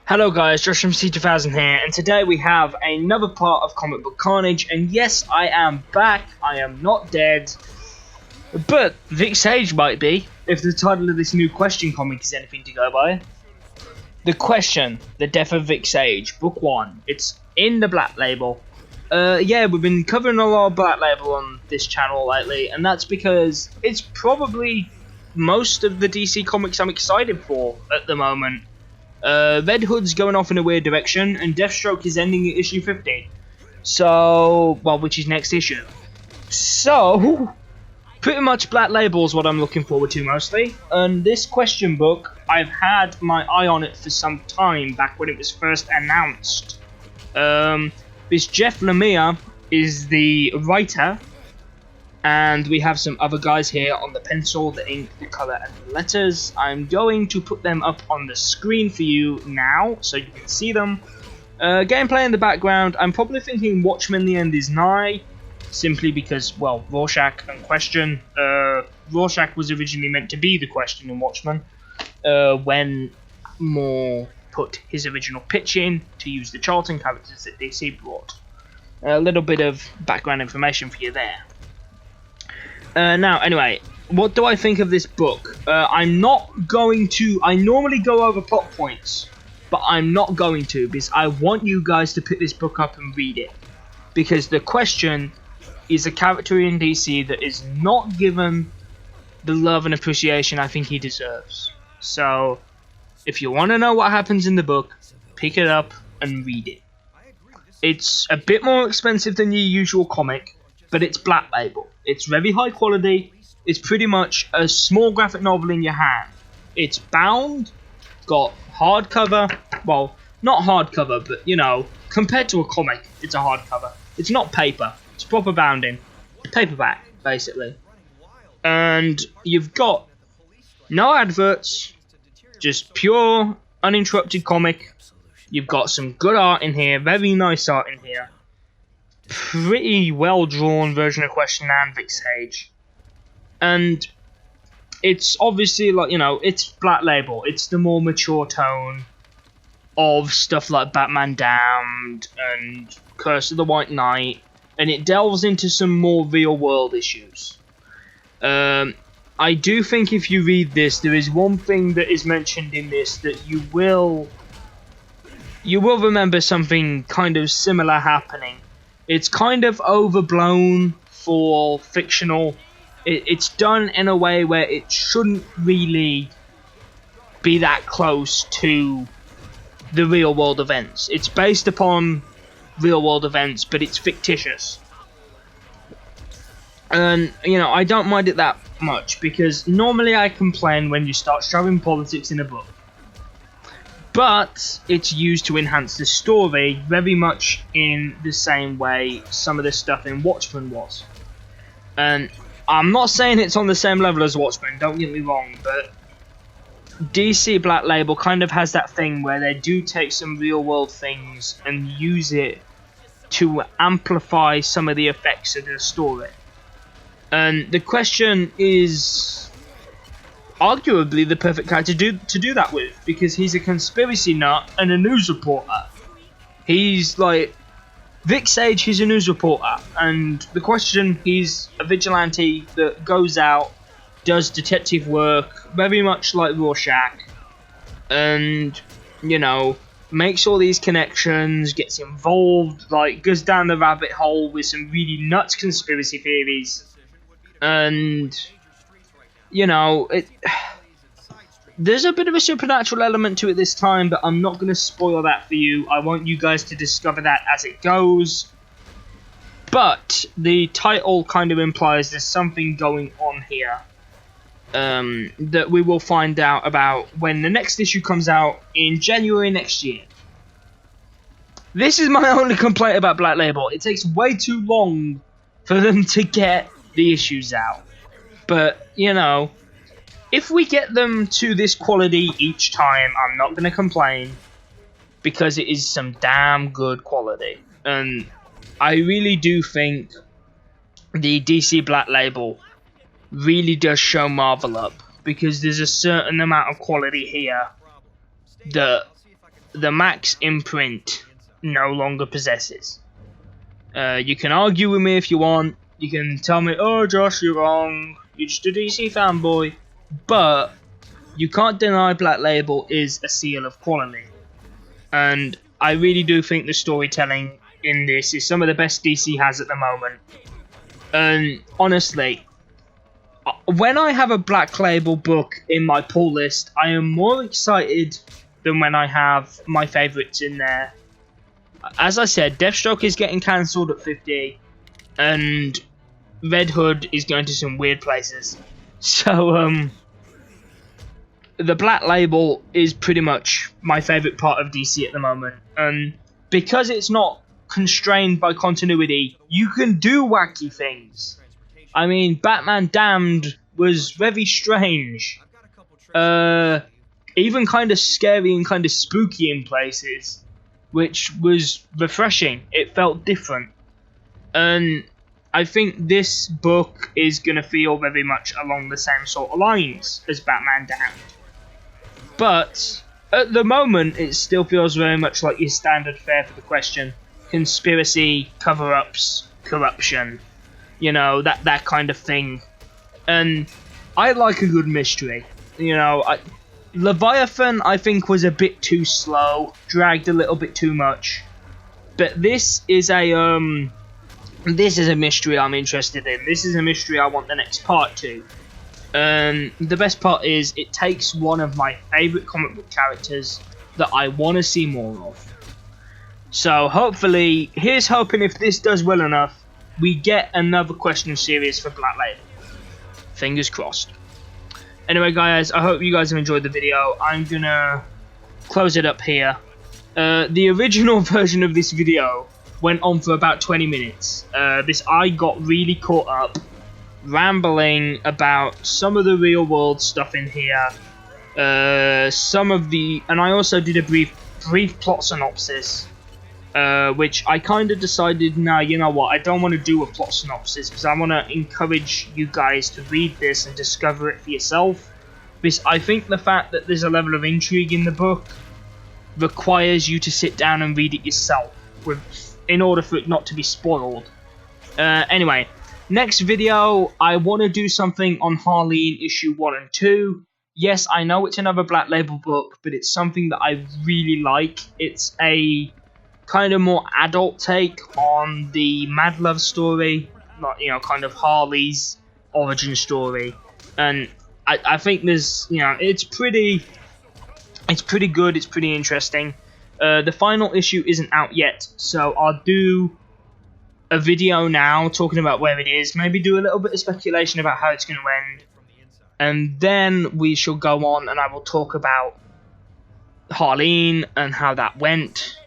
Hello guys, Josh from C2000 here, and today we have another part of comic book Carnage, and yes, I am back, I am not dead, but Vic Sage might be, if the title of this new Question comic is anything to go by. The Question, The Death of Vic Sage, Book 1, it's in the Black Label. Yeah, we've been covering a lot of Black Label on this channel lately, and that's because it's probably most of the DC comics I'm excited for at the moment. Red Hood's going off in a weird direction, and Deathstroke is ending at issue 15. So, well, which is next issue. So, pretty much Black Label is what I'm looking forward to mostly. And this Question book, I've had my eye on it for some time, back when it was first announced. This Jeff Lemire is the writer, and we have some other guys here on the pencil, the ink, the colour, and the letters. I'm going to put them up on the screen for you now, so you can see them. Gameplay in the background, I'm probably thinking Watchmen The End Is Nigh, simply because, well, Rorschach and Question. Rorschach was originally meant to be the Question in Watchmen, when Moore put his original pitch in to use the Charlton characters that DC brought. A little bit of background information for you there. Now, anyway, what do I think of this book? I'm not going to... I normally go over plot points, but I'm not going to, because I want you guys to pick this book up and read it. Because the Question is a character in DC that is not given the love and appreciation I think he deserves. So, if you want to know what happens in the book, pick it up and read it. It's a bit more expensive than your usual comic, but it's Black Label. It's very high quality. It's pretty much a small graphic novel in your hand. It's bound, got hardcover. Well, not hardcover, but you know, compared to a comic, it's a hardcover. It's not paper. It's proper bounding. Paperback, basically. And you've got no adverts, just pure, uninterrupted comic. You've got some good art in here, very nice art in here. Pretty well drawn version of Question and Vic Sage, and it's obviously, like, you know, it's Black Label. It's the more mature tone of stuff like Batman Damned and Curse of the White Knight, and it delves into some more real world issues. I do think if you read this, there is one thing that is mentioned in this that you will remember something kind of similar happening. It's kind of overblown for fictional. It's done in a way where it shouldn't really be that close to the real world events. It's based upon real world events, but it's fictitious. And, you know, I don't mind it that much, because normally I complain when you start showing politics in a book. But it's used to enhance the story very much in the same way some of the stuff in Watchmen was. And I'm not saying it's on the same level as Watchmen, don't get me wrong, but DC Black Label kind of has that thing where they do take some real world things and use it to amplify some of the effects of the story. And the Question is arguably the perfect character to do that with, because he's a conspiracy nut and a news reporter. He's like Vic Sage, he's a news reporter, and the Question, he's a vigilante that goes out, does detective work, very much like Rorschach, and, you know, makes all these connections, gets involved, like, goes down the rabbit hole with some really nuts conspiracy theories, and, you know, there's a bit of a supernatural element to it this time, but I'm not going to spoil that for you. I want you guys to discover that as it goes. But the title kind of implies there's something going on here that we will find out about when the next issue comes out in January next year. This is my only complaint about Black Label. It takes way too long for them to get the issues out. But, you know, if we get them to this quality each time, I'm not going to complain, because it is some damn good quality. And I really do think the DC Black Label really does show Marvel up, because there's a certain amount of quality here that the Max imprint no longer possesses. You can argue with me if you want. You can tell me, oh Josh, you're wrong. You're just a DC fanboy. But you can't deny Black Label is a seal of quality. And I really do think the storytelling in this is some of the best DC has at the moment. And honestly, when I have a Black Label book in my pull list, I am more excited than when I have my favourites in there. As I said, Deathstroke is getting cancelled at 50, and Red Hood is going to some weird places. So, the Black Label is pretty much my favourite part of DC at the moment. And because it's not constrained by continuity, you can do wacky things. I mean, Batman Damned was very strange. Even kind of scary and kind of spooky in places, which was refreshing. It felt different. And I think this book is going to feel very much along the same sort of lines as Batman Damned. But at the moment, it still feels very much like your standard fare for the question. Conspiracy, cover-ups, corruption. You know, that kind of thing. And I like a good mystery. You know, Leviathan, I think, was a bit too slow, dragged a little bit too much. But this is a mystery I'm interested in. This is a mystery I want the next part to. The best part is it takes one of my favourite comic book characters that I want to see more of. So hopefully, here's hoping if this does well enough, we get another question series for Black Label. Fingers crossed. Anyway guys, I hope you guys have enjoyed the video. I'm gonna close it up here. The original version of this video went on for about 20 minutes. I got really caught up rambling about some of the real world stuff in here. And I also did a brief plot synopsis. Which I kind of decided, nah, you know what, I don't want to do a plot synopsis because I want to encourage you guys to read this and discover it for yourself. Because I think the fact that there's a level of intrigue in the book requires you to sit down and read it yourself in order for it not to be spoiled. Anyway, next video, I want to do something on Harleen issue 1 and 2. Yes, I know it's another Black Label book, but it's something that I really like. It's a kind of more adult take on the Mad Love story, not, you know, kind of Harley's origin story, and I think there's, you know, it's pretty good, it's pretty interesting. The final issue isn't out yet, so I'll do a video now talking about where it is, maybe do a little bit of speculation about how it's going to end, and then we shall go on and I will talk about Harleen and how that went.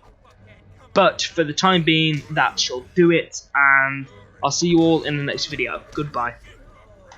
But for the time being, that shall do it, and I'll see you all in the next video. Goodbye.